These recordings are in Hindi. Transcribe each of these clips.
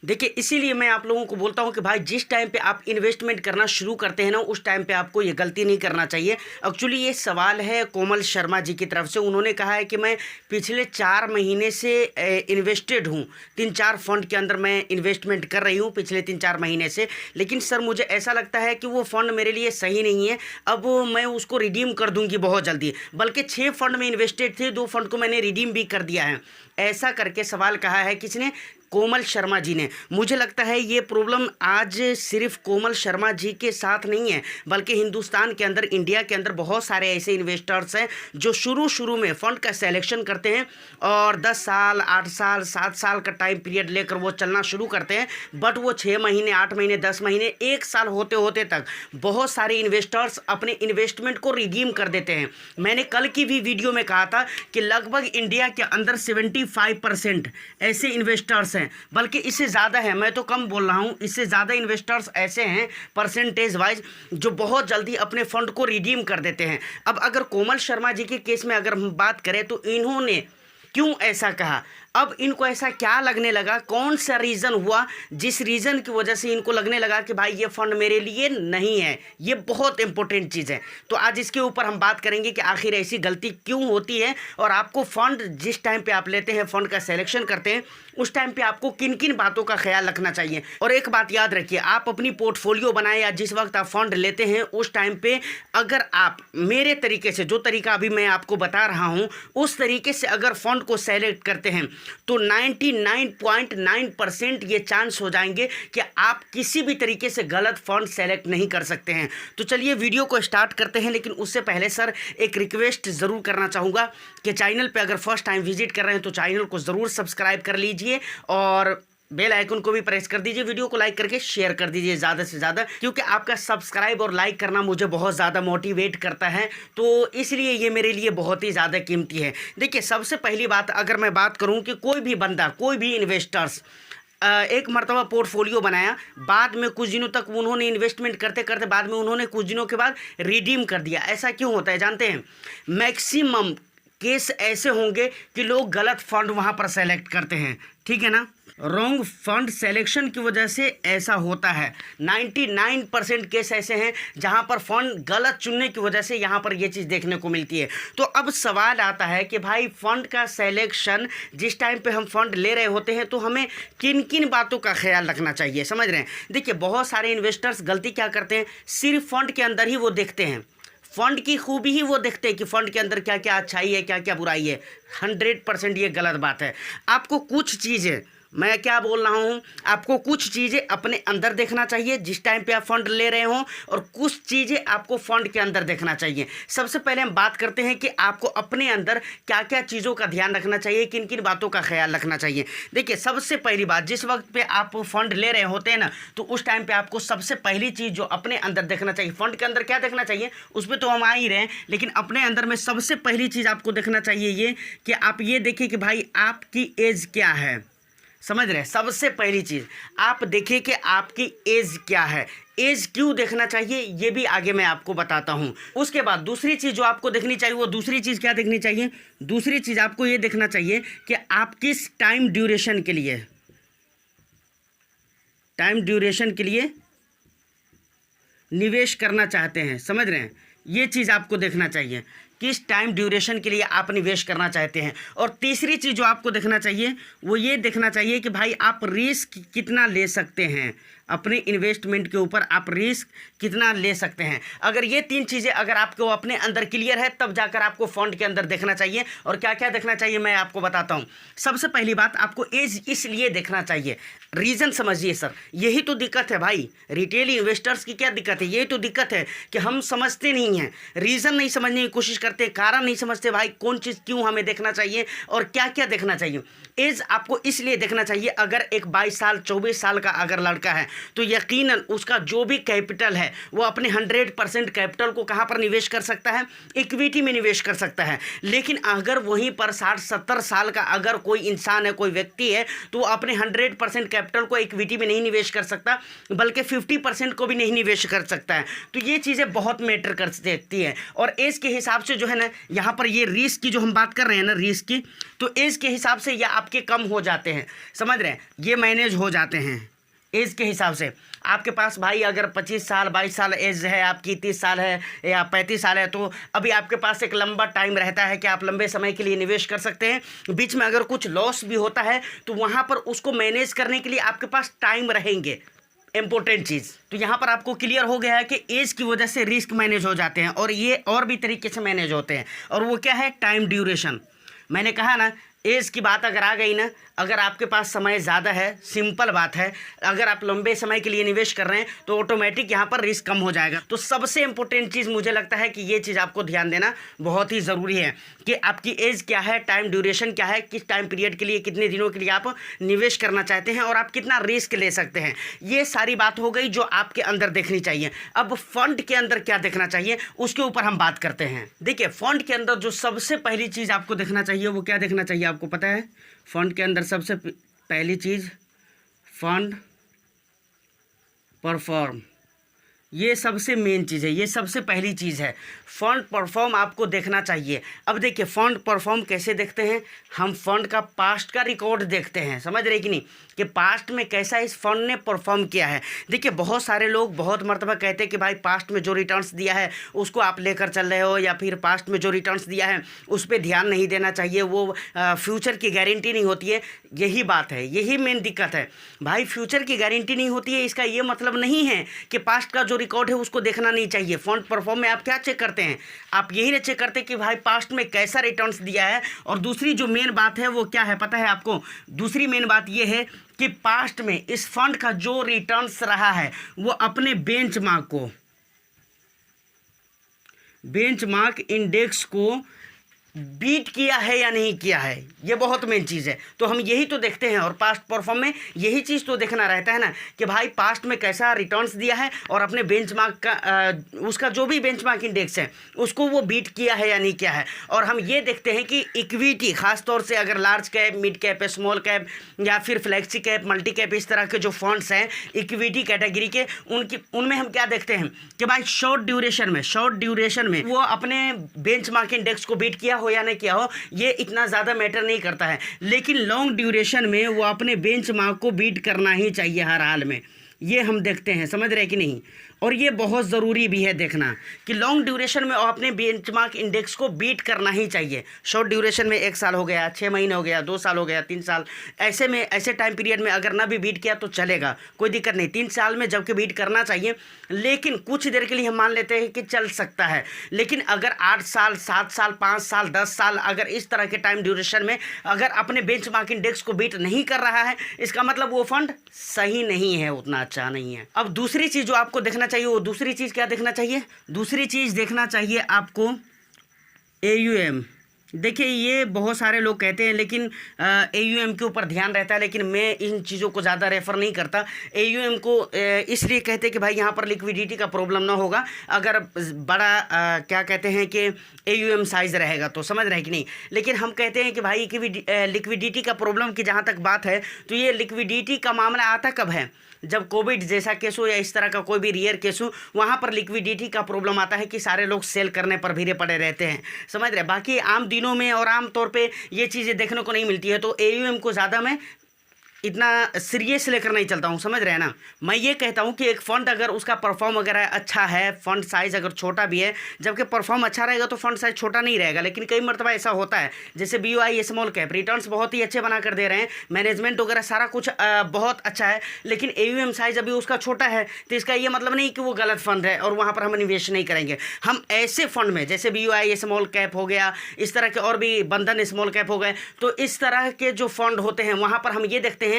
देखिए, इसीलिए मैं आप लोगों को बोलता हूँ कि भाई जिस टाइम पे आप इन्वेस्टमेंट करना शुरू करते हैं ना, उस टाइम पे आपको ये गलती नहीं करना चाहिए। एक्चुअली ये सवाल है कोमल शर्मा जी की तरफ से। उन्होंने कहा है कि मैं पिछले 4 महीने से इन्वेस्टेड हूँ, 3-4 फंड के अंदर मैं इन्वेस्टमेंट कर रही हूँ पिछले 3-4 महीने से, लेकिन सर मुझे ऐसा लगता है कि वो फ़ंड मेरे लिए सही नहीं है। अब मैं उसको रिडीम कर दूँगी बहुत जल्दी, बल्कि 6 फंड में इन्वेस्टेड थे, 2 फंड को मैंने रिडीम भी कर दिया है। ऐसा करके सवाल कहा है किसने? कोमल शर्मा जी ने। मुझे लगता है ये प्रॉब्लम आज सिर्फ कोमल शर्मा जी के साथ नहीं है, बल्कि हिंदुस्तान के अंदर, इंडिया के अंदर बहुत सारे ऐसे इन्वेस्टर्स हैं जो शुरू में फ़ंड का सिलेक्शन करते हैं और 10 साल, 8 साल, 7 साल का टाइम पीरियड लेकर वो चलना शुरू करते हैं, बट वो 6 महीने, 8 महीने, 10 महीने, 1 साल होते होते तक बहुत सारे इन्वेस्टर्स अपने इन्वेस्टमेंट को रिडीम कर देते हैं। मैंने कल की भी वीडियो में कहा था कि लगभग इंडिया के अंदर 75% ऐसे इन्वेस्टर्स हैं, बल्कि इससे ज़्यादा है, मैं तो कम बोल रहा हूँ, इससे ज़्यादा इन्वेस्टर्स ऐसे हैं परसेंटेज वाइज जो बहुत जल्दी अपने फ़ंड को रिडीम कर देते हैं। अब अगर कोमल शर्मा जी के केस में अगर हम बात करें तो इन्होंने क्यों ऐसा कहा? अब इनको ऐसा क्या लगने लगा, कौन सा रीज़न हुआ जिस रीज़न की वजह से इनको लगने लगा कि भाई ये फ़ंड मेरे लिए नहीं है? ये बहुत इंपॉर्टेंट चीज़ है। तो आज इसके ऊपर हम बात करेंगे कि आखिर ऐसी गलती क्यों होती है और आपको फ़ंड जिस टाइम पे आप लेते हैं, फ़ंड का सिलेक्शन करते हैं, उस टाइम पे आपको किन किन बातों का ख्याल रखना चाहिए। और एक बात याद रखिए, आप अपनी पोर्टफोलियो बनाएं या जिस वक्त आप फ़ंड लेते हैं उस टाइम पे अगर आप मेरे तरीके से, जो तरीका अभी मैं आपको बता रहा हूँ, उस तरीके से अगर फ़ंड को सेलेक्ट करते हैं तो 99.9% ये चांस हो जाएंगे कि आप किसी भी तरीके से गलत फ़ंड सेलेक्ट नहीं कर सकते हैं। तो चलिए वीडियो को स्टार्ट करते हैं, लेकिन उससे पहले सर एक रिक्वेस्ट ज़रूर करना चाहूँगा कि चैनल पे अगर फर्स्ट टाइम विजिट कर रहे हैं तो चैनल को ज़रूर सब्सक्राइब कर लीजिए और बेल आइकन को भी प्रेस कर दीजिए, वीडियो को लाइक करके शेयर कर दीजिए ज़्यादा से ज़्यादा, क्योंकि आपका सब्सक्राइब और लाइक करना मुझे बहुत ज़्यादा मोटिवेट करता है, तो इसलिए ये मेरे लिए बहुत ही ज़्यादा कीमती है। देखिए, सबसे पहली बात अगर मैं बात करूं कि कोई भी बंदा, कोई भी इन्वेस्टर्स एक मरतबा पोर्टफोलियो बनाया, बाद में कुछ दिनों तक उन्होंने इन्वेस्टमेंट करते करते बाद में उन्होंने कुछ दिनों के बाद रिडीम कर दिया। ऐसा क्यों होता है जानते हैं? मैक्सिमम केस ऐसे होंगे कि लोग गलत फंड वहाँ पर सेलेक्ट करते हैं, ठीक है ना? रॉन्ग फंड सेलेक्शन की वजह से ऐसा होता है। 99% केस ऐसे हैं जहां पर फंड गलत चुनने की वजह से यहां पर ये चीज़ देखने को मिलती है। तो अब सवाल आता है कि भाई फंड का सेलेक्शन जिस टाइम पे हम फंड ले रहे होते हैं तो हमें किन किन बातों का ख्याल रखना चाहिए, समझ रहे हैं? देखिए, बहुत सारे इन्वेस्टर्स गलती क्या करते हैं, सिर्फ फंड के अंदर ही वो देखते हैं, फ़ंड की खूबी ही वो देखते हैं कि फ़ंड के अंदर क्या क्या अच्छाई है, क्या क्या बुराई है। 100% ये गलत बात है। आपको कुछ चीज़ें, मैं क्या बोल रहा हूँ, आपको कुछ चीज़ें अपने अंदर देखना चाहिए जिस टाइम पे आप फ़ंड ले रहे हों, और कुछ चीज़ें आपको फ़ंड के अंदर देखना चाहिए। सबसे पहले हम बात करते हैं कि आपको अपने अंदर क्या क्या चीज़ों का ध्यान रखना चाहिए, किन किन बातों का ख्याल रखना चाहिए। देखिए, सबसे पहली बात, जिस वक्त पे आप फ़ंड ले रहे होते हैं ना, तो उस टाइम पे आपको सबसे पहली चीज़ जो अपने अंदर देखना चाहिए, फ़ंड के अंदर क्या देखना चाहिए उस पर तो हम आ ही रहे हैं, लेकिन अपने अंदर में सबसे पहली चीज़ आपको देखना चाहिए ये कि आप ये देखिए कि भाई आपकी एज क्या है, समझ रहे हैं? सबसे पहली चीज़ आप देखिए कि आपकी एज क्या है। एज क्यों देखना चाहिए ये भी आगे मैं आपको बताता हूँ। उसके बाद दूसरी चीज़ जो आपको देखनी चाहिए, वो दूसरी चीज़ क्या देखनी चाहिए? दूसरी चीज़ आपको ये देखना चाहिए कि आप किस टाइम ड्यूरेशन के लिए निवेश करना चाहते हैं, समझ रहे हैं? ये चीज़ आपको देखना चाहिए, किस टाइम ड्यूरेशन के लिए आप निवेश करना चाहते हैं। और तीसरी चीज़ जो आपको देखना चाहिए वो ये देखना चाहिए कि भाई आप रिस्क कितना ले सकते हैं, अपने इन्वेस्टमेंट के ऊपर आप रिस्क कितना ले सकते हैं। अगर ये 3 चीज़ें अगर आपको अपने अंदर क्लियर है, तब जाकर आपको फंड के अंदर देखना चाहिए। और क्या क्या देखना चाहिए मैं आपको बताता हूँ। सबसे पहली बात, आपको एज इसलिए देखना चाहिए, रीज़न समझिए सर, यही तो दिक्कत है भाई, रिटेल इन्वेस्टर्स की क्या दिक्कत है? यही तो दिक्कत है कि हम समझते नहीं हैं, रीज़न नहीं समझने की कोशिश करते, कारण नहीं समझते भाई कौन चीज़ क्यों हमें देखना चाहिए और क्या क्या देखना चाहिए। एज आपको इसलिए देखना चाहिए, अगर एक 22 साल 24 साल का अगर लड़का है तो यकीनन उसका जो भी कैपिटल है वो अपने 100% कैपिटल को कहाँ पर निवेश कर सकता है? इक्विटी में निवेश कर सकता है। लेकिन अगर वहीं पर 60-70 साल का अगर कोई इंसान है, कोई व्यक्ति है, तो वो अपने 100% कैपिटल को इक्विटी में नहीं निवेश कर सकता, बल्कि 50% को भी नहीं निवेश कर सकता है। तो ये चीज़ें बहुत मैटर कर सकती है। और एज के हिसाब से जो है ना यहाँ पर ये रिस्क की जो हम बात कर रहे हैं ना, रिस्क की, तो एज के हिसाब से ये आपके कम हो जाते हैं, समझ रहे हैं, ये मैनेज हो जाते हैं एज के हिसाब से। आपके पास भाई अगर 25 साल 22 साल एज है आपकी, 30 साल है या 35 साल है, तो अभी आपके पास एक लंबा टाइम रहता है कि आप लंबे समय के लिए निवेश कर सकते हैं। बीच में अगर कुछ लॉस भी होता है तो वहाँ पर उसको मैनेज करने के लिए आपके पास टाइम रहेंगे, इंपॉर्टेंट चीज़। तो यहाँ पर आपको क्लियर हो गया है कि एज की वजह से रिस्क मैनेज हो जाते हैं, और ये और भी तरीके से मैनेज होते हैं, और वो क्या है, टाइम ड्यूरेशन। मैंने कहा ना, एज की बात अगर आ गई ना, अगर आपके पास समय ज़्यादा है, सिंपल बात है, अगर आप लंबे समय के लिए निवेश कर रहे हैं तो ऑटोमेटिक यहाँ पर रिस्क कम हो जाएगा। तो सबसे इंपॉर्टेंट चीज़ मुझे लगता है कि ये चीज़ आपको ध्यान देना बहुत ही ज़रूरी है कि आपकी एज क्या है, टाइम ड्यूरेशन क्या है, किस टाइम पीरियड के लिए, कितने दिनों के लिए आप निवेश करना चाहते हैं, और आप कितना रिस्क ले सकते हैं। ये सारी बात हो गई जो आपके अंदर देखनी चाहिए। अब फंड के अंदर क्या देखना चाहिए उसके ऊपर हम बात करते हैं। देखिए, फंड के अंदर जो सबसे पहली चीज़ आपको देखना चाहिए वो क्या देखना चाहिए, आपको पता है? फंड के अंदर सबसे पहली चीज़ फंड परफॉर्म, ये सबसे मेन चीज़ है, ये सबसे पहली चीज़ है। फंड परफॉर्म आपको देखना चाहिए। अब देखिए, फंड परफॉर्म कैसे देखते हैं, हम फंड का पास्ट का रिकॉर्ड देखते हैं, समझ रहे कि नहीं, कि पास्ट में कैसा इस फंड ने परफॉर्म किया है। देखिए, बहुत सारे लोग बहुत मर्तबा कहते हैं कि भाई पास्ट में जो रिटर्न्स दिया है उसको आप लेकर चल रहे हो, या फिर पास्ट में जो रिटर्न्स दिया है उस पर ध्यान नहीं देना चाहिए, वो फ्यूचर की गारंटी नहीं होती है। यही बात है, यही मेन दिक्कत है भाई, फ्यूचर की गारंटी नहीं होती है, इसका ये मतलब नहीं है कि पास्ट का जो रिकॉर्ड है उसको देखना नहीं चाहिए। फंड परफॉर्म में आप क्या चेक करते हैं, आप यही ना चेक करते कि भाई पास्ट में कैसा रिटर्न्स दिया है। और दूसरी जो मेन बात है वो क्या है पता है आपको? दूसरी मेन बात ये है कि पास्ट में इस फंड का जो रिटर्न्स रहा है वो अपने बेंचमार्क इंडेक्स को बीट किया है या नहीं किया है, ये बहुत मेन चीज़ है। तो हम यही तो देखते हैं, और पास्ट परफॉर्म में यही चीज़ तो देखना रहता है ना कि भाई पास्ट में कैसा रिटर्न्स दिया है और अपने बेंचमार्क का उसका जो भी बेंचमार्क इंडेक्स है उसको वो बीट किया है या नहीं किया है। और हम ये देखते हैं कि इक्विटी, खास तौर से अगर large cap, mid cap, small cap या फिर फ्लैक्सी कैप, मल्टी कैप, इस तरह के जो फंड्स हैं इक्विटी कैटेगरी के, उनमें हम क्या देखते हैं कि भाई शॉर्ट ड्यूरेशन में वो अपने बेंचमार्क इंडेक्स को बीट किया हो या नहीं किया हो, ये इतना ज़्यादा मैटर नहीं करता है। लेकिन लॉन्ग ड्यूरेशन में वो अपने बेंचमार्क को बीट करना ही चाहिए हर हाल में, ये हम देखते हैं, समझ रहे कि नहीं। और ये बहुत ज़रूरी भी है देखना कि लॉन्ग ड्यूरेशन में अपने बेंचमार्क इंडेक्स को बीट करना ही चाहिए। शॉर्ट ड्यूरेशन में 1 साल हो गया, 6 महीने हो गया, 2 साल हो गया, 3 साल, ऐसे में ऐसे टाइम पीरियड में अगर ना भी बीट किया तो चलेगा, कोई दिक्कत नहीं। 3 साल में जबकि बीट करना चाहिए, लेकिन कुछ देर के लिए हम मान लेते हैं कि चल सकता है। लेकिन अगर 8 साल, 7 साल, 5 साल, 10 साल अगर इस तरह के टाइम ड्यूरेशन में अगर अपने बेंचमार्क इंडेक्स को बीट नहीं कर रहा है, इसका मतलब वो फंड सही नहीं है, उतना अच्छा नहीं है। अब दूसरी चीज़ जो आपको देखना चाहिए, वो दूसरी चीज़ क्या देखना चाहिए? दूसरी चीज़ देखना चाहिए आपको AUM। देखिए, ये बहुत सारे लोग कहते हैं, लेकिन AUM के ऊपर ध्यान रहता है, लेकिन मैं इन चीज़ों को ज़्यादा रेफ़र नहीं करता। AUM को इसलिए कहते हैं कि भाई यहाँ पर लिक्विडिटी का प्रॉब्लम ना होगा अगर बड़ा क्या कहते हैं कि AUM साइज़ रहेगा तो, समझ रहे हैं कि नहीं। लेकिन हम कहते हैं कि भाई लिक्विडिटी का प्रॉब्लम की जहाँ तक बात है तो ये लिक्विडिटी का मामला आता कब है? जब कोविड जैसा केस हो या इस तरह का कोई भी रियर केस हो, वहाँ पर लिक्विडिटी का प्रॉब्लम आता है कि सारे लोग सेल करने पर भीड़े पड़े रहते हैं, समझ रहे। बाकी आम दिनों में और आम तौर पे ये चीज़ें देखने को नहीं मिलती है, तो AUM को ज़्यादा मैं इतना सीरियस लेकर नहीं चलता हूँ, समझ रहे हैं ना। मैं ये कहता हूँ कि एक फ़ंड अगर उसका परफॉर्म अगर अच्छा है, फ़ंड साइज़ अगर छोटा भी है, जबकि परफॉर्म अच्छा रहेगा तो फ़ंड साइज़ छोटा नहीं रहेगा। लेकिन कई मरतबा ऐसा होता है, जैसे BOI स्मॉल कैप रिटर्न्स बहुत ही अच्छे बना कर दे रहे हैं, मैनेजमेंट वगैरह सारा कुछ बहुत अच्छा है, लेकिन AUM साइज़ अभी उसका छोटा है, तो इसका ये मतलब नहीं कि वो गलत फ़ंड है और वहाँ पर हम निवेश नहीं करेंगे। हम ऐसे फ़ंड में, जैसे BOI स्मॉल कैप हो गया, इस तरह के और भी बंधन स्मॉल कैप हो गए, तो इस तरह के जो फ़ंड होते हैं वहाँ पर हम ये देखते हैं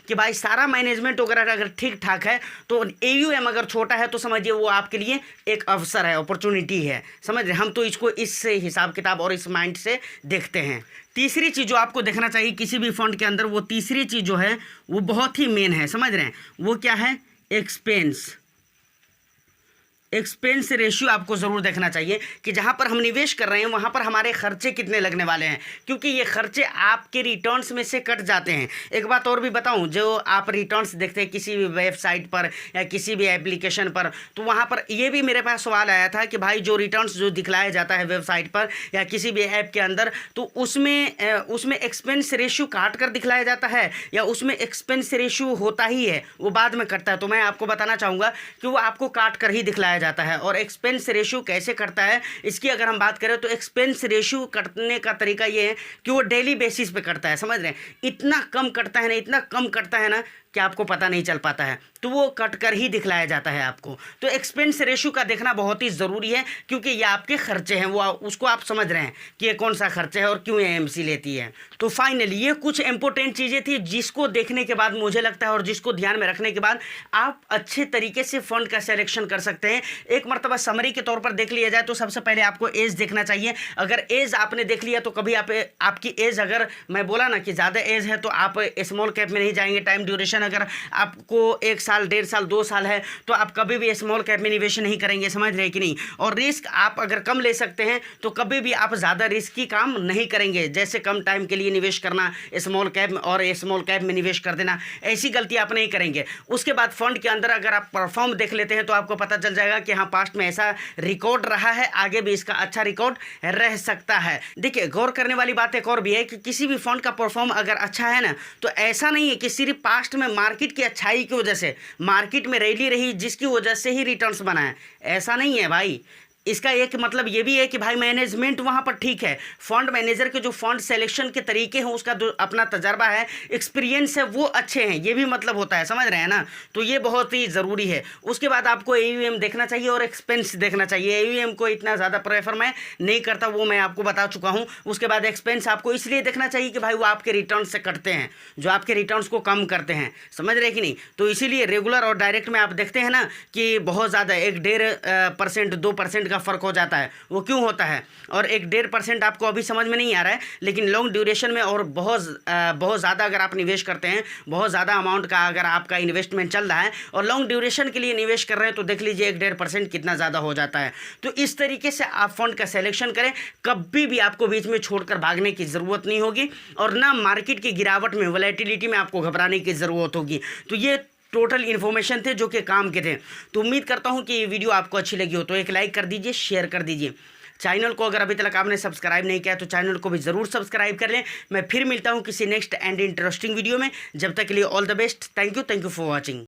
कि भाई सारा मैनेजमेंट वगैरह अगर ठीक ठाक है तो AUM अगर छोटा है तो समझिए वो आपके लिए एक अवसर है, अपॉर्चुनिटी है, समझ रहे। हम तो इसको इस हिसाब किताब और इस माइंड से देखते हैं। तीसरी चीज़ जो आपको देखना चाहिए किसी भी फंड के अंदर, वो तीसरी चीज़ जो है वो बहुत ही मेन है, समझ रहे हैं, वो क्या है? एक्सपेंस। एक्सपेंस रेशियो आपको ज़रूर देखना चाहिए कि जहाँ पर हम निवेश कर रहे हैं वहाँ पर हमारे खर्चे कितने लगने वाले हैं, क्योंकि ये खर्चे आपके रिटर्न्स में से कट जाते हैं। एक बात और भी बताऊँ, जो आप रिटर्न्स देखते हैं किसी भी वेबसाइट पर या किसी भी एप्लीकेशन पर, तो वहाँ पर ये भी मेरे पास सवाल आया था कि भाई जो रिटर्न्स जो दिखलाया जाता है वेबसाइट पर या किसी भी ऐप के अंदर, तो उसमें एक्सपेंस रेशियो काट कर दिखलाया जाता है या उसमें एक्सपेंस रेशियो होता ही है, वो बाद में कटता है। तो मैं आपको बताना चाहूँगा कि वो आपको काट कर ही दिखलाया जाता है। और एक्सपेंस रेशियो कैसे करता है इसकी अगर हम बात करें तो एक्सपेंस रेशियो कटने का तरीका ये है कि वो डेली बेसिस पे करता है, समझ रहे हैं। इतना कम करता है ना, इतना कम करता है ना कि आपको पता नहीं चल पाता है, तो वो कट कर ही दिखलाया जाता है आपको। तो एक्सपेंस रेशियो का देखना बहुत ही ज़रूरी है, क्योंकि ये आपके खर्चे हैं, वो उसको आप समझ रहे हैं कि ये कौन सा खर्चा है और क्यों एएमसी लेती है। तो फाइनली ये कुछ इंपॉर्टेंट चीज़ें थी जिसको देखने के बाद मुझे लगता है और जिसको ध्यान में रखने के बाद आप अच्छे तरीके से फ़ंड का सिलेक्शन कर सकते हैं। एक मरतबा समरी के तौर पर देख लिया जाए तो सबसे पहले आपको एज देखना चाहिए। अगर एज आपने देख लिया तो कभी आपकी एज, अगर मैं बोला ना कि ज़्यादा एज है तो आप स्मॉल कैप में नहीं जाएंगे। टाइम ड्यूरेशन अगर आपको 1 साल, 1.5 साल, 2 साल है तो आप कभी भी स्मॉल कैप में निवेश नहीं करेंगे, समझ रहे हैं कि नहीं। और रिस्क आप अगर कम ले सकते हैं तो कभी भी आप ज़्यादा रिस्की काम नहीं करेंगे, जैसे कम टाइम के लिए निवेश करना स्मॉल कैप में और स्मॉल कैप में निवेश कर देना, ऐसी गलती आप नहीं करेंगे। उसके बाद फंड के अंदर अगर आप परफॉर्म देख लेते हैं तो आपको पता चल जाएगा कि हाँ पास्ट में ऐसा रिकॉर्ड रहा है, आगे भी इसका अच्छा रिकॉर्ड रह सकता है। देखिए गौर करने वाली बात एक और भी है कि किसी भी फंड का परफॉर्म अगर अच्छा है ना, तो ऐसा नहीं है कि सिर्फ पास्ट में मार्केट की अच्छाई की वजह से, मार्केट में रैली रही जिसकी वजह से ही रिटर्न्स बनाए, ऐसा नहीं है भाई। इसका एक मतलब ये भी है कि भाई मैनेजमेंट वहाँ पर ठीक है, फंड मैनेजर के जो फंड सिलेक्शन के तरीके हैं, उसका जो अपना तजर्बा है, एक्सपीरियंस है, वो अच्छे हैं, ये भी मतलब होता है, समझ रहे हैं ना। तो ये बहुत ही ज़रूरी है। उसके बाद आपको AUM देखना चाहिए और एक्सपेंस देखना चाहिए। AUM को इतना ज़्यादा प्रेफर मैं नहीं करता, वो मैं आपको बता चुका हूँ। उसके बाद एक्सपेंस आपको इसलिए देखना चाहिए कि भाई वो आपके रिटर्न से कटते हैं, जो आपके रिटर्न्स को कम करते हैं, समझ रहे कि नहीं। तो इसीलिए रेगुलर और डायरेक्ट में आप देखते हैं ना कि बहुत ज़्यादा 1-1.5%, 2% का फ़र्क हो जाता है। वो क्यों होता है? और 1-1.5% आपको अभी समझ में नहीं आ रहा है, लेकिन लॉन्ग ड्यूरेशन में और बहुत ज़्यादा अगर आप निवेश करते हैं, बहुत ज़्यादा अमाउंट का अगर आपका इन्वेस्टमेंट चल रहा है और लॉन्ग ड्यूरेशन के लिए निवेश कर रहे हैं, तो देख लीजिए 1-1.5% कितना ज़्यादा हो जाता है। तो इस तरीके से आप फंड का सिलेक्शन करें, कभी भी आपको बीच में छोड़कर भागने की ज़रूरत नहीं होगी और ना मार्केट की गिरावट में, वोलेटिलिटी में आपको घबराने की ज़रूरत होगी। तो ये टोटल इन्फॉर्मेशन थे जो कि काम के थे। तो उम्मीद करता हूँ कि ये वीडियो आपको अच्छी लगी हो, तो एक लाइक कर दीजिए, शेयर कर दीजिए। चैनल को अगर अभी तक आपने सब्सक्राइब नहीं किया तो चैनल को भी ज़रूर सब्सक्राइब कर लें। मैं फिर मिलता हूँ किसी नेक्स्ट एंड इंटरेस्टिंग वीडियो में। जब तक के लिए all the best. Thank you for watching.